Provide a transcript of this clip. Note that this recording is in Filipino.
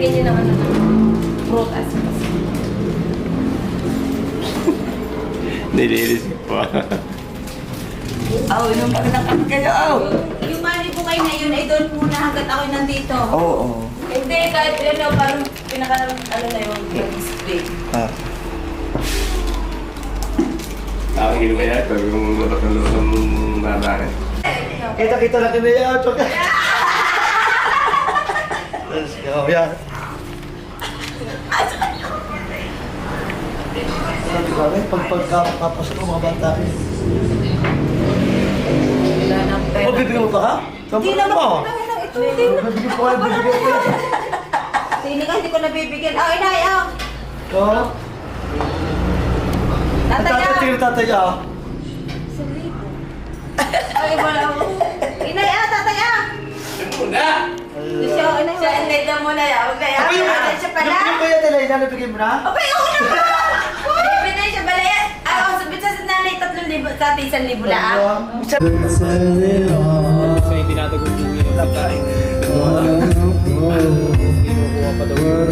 Lagyan niyo naman ng prutas. Nililisip pa. Inom ka ng kape kayo, Yung mali ko kayo na yun ay doon muna hanggat ako'y nandito. Oo. Hindi, kahit ano, parang ano na yung display. Nakakagilo kaya, pero yung labas ng nanahin. Kita-kita na kami yan. Let's go. Yan. Grabe, pagkapasok ng mga bata. Wala nang pera. Bibigyan mo pa ka? Hindi naman ko na ito. Hindi naman. Bibigyan ko kayo, bibigyan ko. Hindi ka, hindi ko nabibigyan. Inay, Ito. Tatay, Tatay, Ay, wala mo. Inay, tatay, Muna! Siya, inay, siya, inay na muna. Huwag na yan. Inay siya pala. Yung kaya talay na, nabigyan mo na? Okay, oo na. Inay siya pala yan. Sabi sa nanay, 3,000 sa atin, 1,000 lang. Kasi tinatagod yung kinukuha pa daw yung